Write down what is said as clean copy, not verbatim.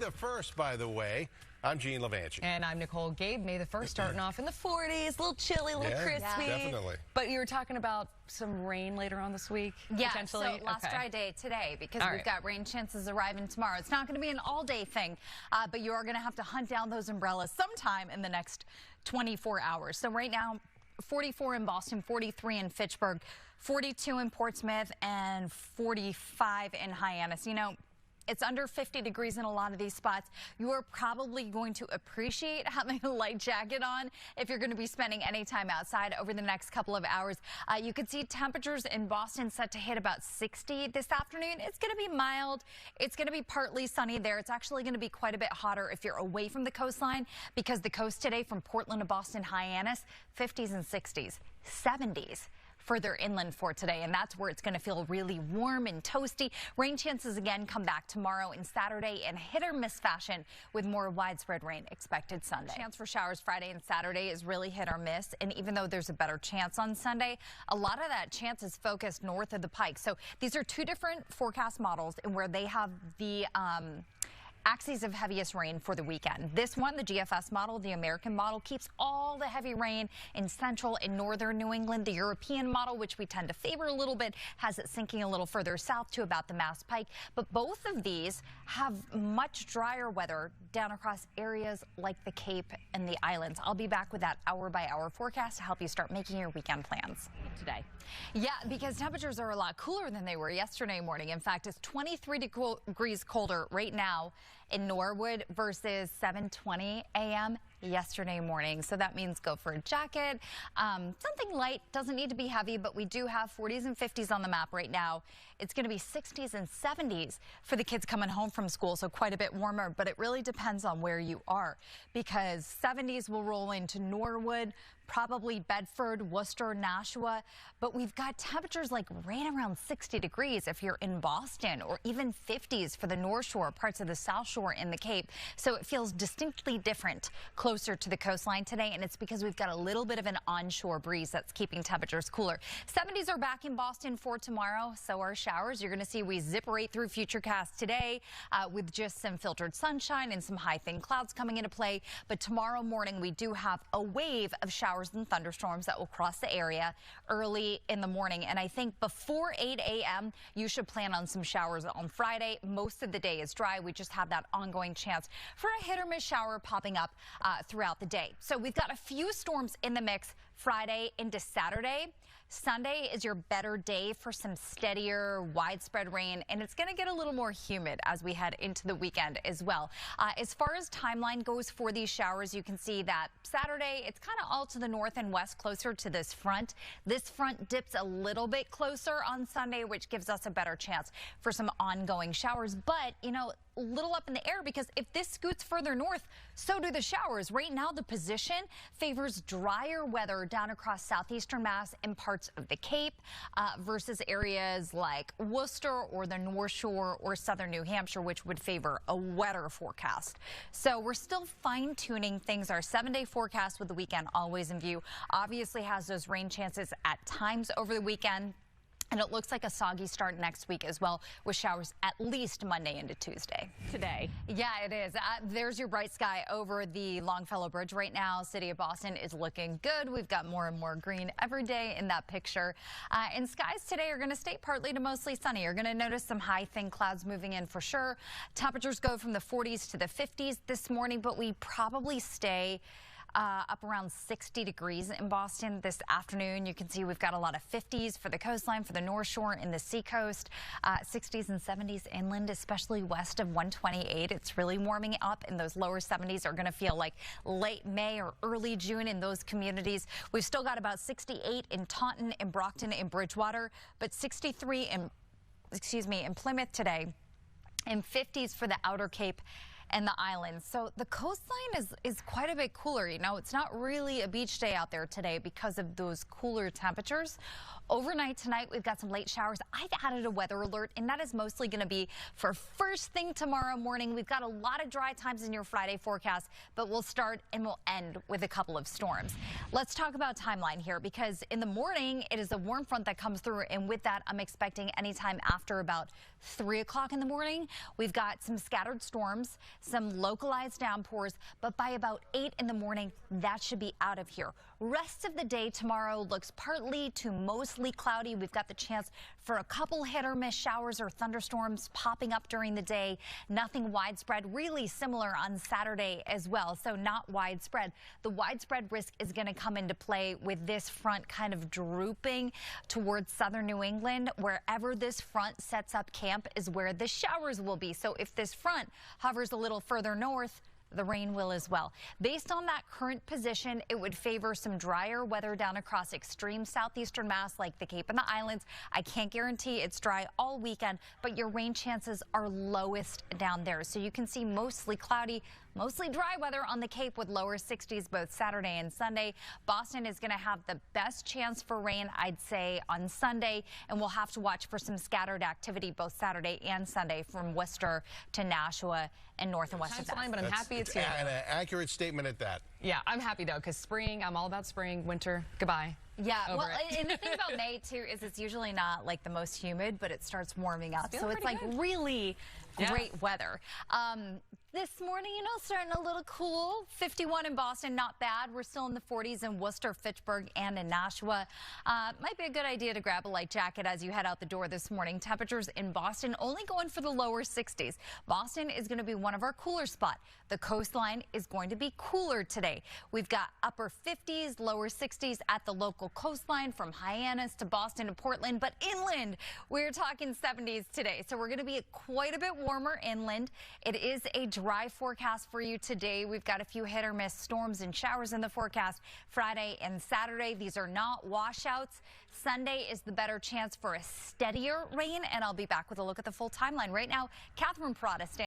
the 1st, by the way. I'm Gene Levanchi. And I'm Nicole. Gabe, May the 1st starting off in the 40s, a little chilly, a little crispy. Yeah, definitely. But you were talking about some rain later on this week, yeah, potentially? So last dry day today because All we've right. got rain chances arriving tomorrow. It's not going to be an all-day thing, but you are going to have to hunt down those umbrellas sometime in the next 24 hours. So right now, 44 in Boston, 43 in Fitchburg, 42 in Portsmouth, and 45 in Hyannis. You know, it's under 50 degrees in a lot of these spots. You are probably going to appreciate having a light jacket on if you're going to be spending any time outside over the next couple of hours. You can see temperatures in Boston set to hit about 60 this afternoon. It's going to be mild. It's going to be partly sunny there. It's actually going to be quite a bit hotter if you're away from the coastline because the coast today from Portland to Boston, Hyannis, 50s and 60s, 70s. Further inland for today, and that's where it's going to feel really warm and toasty. Rain chances again come back tomorrow and Saturday in hit or miss fashion with more widespread rain expected Sunday. Chance for showers Friday and Saturday is really hit or miss, and even though there's a better chance on Sunday, a lot of that chance is focused north of the Pike. So these are two different forecast models and where they have the axes of heaviest rain for the weekend. This one, the GFS model, the American model, keeps all the heavy rain in central and northern New England. The European model, which we tend to favor a little bit, has it sinking a little further south to about the Mass Pike. But both of these have much drier weather down across areas like the Cape and the islands. I'll be back with that hour-by-hour forecast to help you start making your weekend plans today. Yeah, because temperatures are a lot cooler than they were yesterday morning. In fact, it's 23 degrees colder right now in Norwood versus 7:20 a.m. yesterday morning. So that means go for a jacket. Something light, doesn't need to be heavy, but we do have 40s and 50s on the map right now. It's going to be 60s and 70s for the kids coming home from school, so quite a bit warmer, but it really depends on where you are because 70s will roll into Norwood, probably Bedford, Worcester, Nashua, but we've got temperatures like right around 60 degrees if you're in Boston, or even 50s for the North Shore, parts of the South Shore in the Cape. So it feels distinctly different closer to the coastline today, and it's because we've got a little bit of an onshore breeze that's keeping temperatures cooler. 70s are back in Boston for tomorrow, so are showers. You're going to see we zip right through Futurecast today with just some filtered sunshine and some high thin clouds coming into play, but tomorrow morning we do have a wave of showers and thunderstorms that will cross the area early in the morning. And I think before 8 a.m. you should plan on some showers on Friday. Most of the day is dry. We just have that ongoing chance for a hit or miss shower popping up throughout the day. So we've got a few storms in the mix Friday into Saturday. Sunday is your better day for some steadier, widespread rain, and it's going to get a little more humid as we head into the weekend as well. As far as timeline goes for these showers, you can see that Saturday, it's kind of all to the north and west, closer to this front. This front dips a little bit closer on Sunday, which gives us a better chance for some ongoing showers. But, you know, a little up in the air because if this scoots further north, so do the showers. Right now, the position favors drier weather down across southeastern Mass and parts of the Cape versus areas like Worcester or the North Shore or southern New Hampshire, which would favor a wetter forecast. So we're still fine-tuning things. Our 7-day forecast with the weekend always in view obviously has those rain chances at times over the weekend. And it looks like a soggy start next week as well, with showers at least Monday into Tuesday. Today. Yeah, it is. There's your bright sky over the Longfellow Bridge right now. City of Boston is looking good. We've got more and more green every day in that picture. And skies today are going to stay partly to mostly sunny. You're going to notice some high, thin clouds moving in for sure. Temperatures go from the 40s to the 50s this morning, but we probably stay up around 60 degrees in Boston this afternoon. You can see we've got a lot of 50s for the coastline, for the North Shore and the seacoast, 60s and 70s inland, especially west of 128. It's really warming up, and those lower 70s are going to feel like late May or early June in those communities. We've still got about 68 in Taunton, in Brockton, in Bridgewater, but 63 in Plymouth today, and 50s for the Outer Cape and the islands. So the coastline is quite a bit cooler. You know, it's not really a beach day out there today because of those cooler temperatures. Overnight tonight, we've got some late showers. I've added a weather alert, and that is mostly going to be for first thing tomorrow morning. We've got a lot of dry times in your Friday forecast, but we'll start and we'll end with a couple of storms. Let's talk about timeline here, because in the morning, it is a warm front that comes through, and with that, I'm expecting anytime after about 3 o'clock in the morning, we've got some scattered storms, some localized downpours, but by about 8 in the morning, that should be out of here. Rest of the day tomorrow looks partly to mostly cloudy. We've got the chance for a couple hit or miss showers or thunderstorms popping up during the day. Nothing widespread, really similar on Saturday as well, so not widespread. The widespread risk is going to come into play with this front kind of drooping towards southern New England. Wherever this front sets up camp is where the showers will be. So if this front hovers a little further north, the rain will as well. Based on that current position, it would favor some drier weather down across extreme southeastern Mass like the Cape and the Islands. I can't guarantee it's dry all weekend, but your rain chances are lowest down there. So you can see mostly cloudy, mostly dry weather on the Cape with lower 60s both Saturday and Sunday. Boston is going to have the best chance for rain, I'd say, on Sunday, and we'll have to watch for some scattered activity both Saturday and Sunday from Worcester to Nashua and north and west of that. But I'm happy it's here. An accurate statement at that. Yeah, I'm happy though, because spring, I'm all about spring, winter, goodbye. Yeah, well, and the thing about May too is it's usually not like the most humid, but it starts warming up. So it's like really great weather. This morning, you know, starting a little cool. 51 in Boston, not bad. We're still in the 40s in Worcester, Fitchburg, and in Nashua. Might be a good idea to grab a light jacket as you head out the door this morning. Temperatures in Boston only going for the lower 60s. Boston is going to be one of our cooler spots. The coastline is going to be cooler today. We've got upper 50s, lower 60s at the local coastline from Hyannis to Boston to Portland, but inland, we're talking 70s today. So we're going to be quite a bit warmer inland. It is a dry forecast for you today. We've got a few hit or miss storms and showers in the forecast Friday and Saturday. These are not washouts. Sunday is the better chance for a steadier rain, and I'll be back with a look at the full timeline. Right now, Catherine Parada standing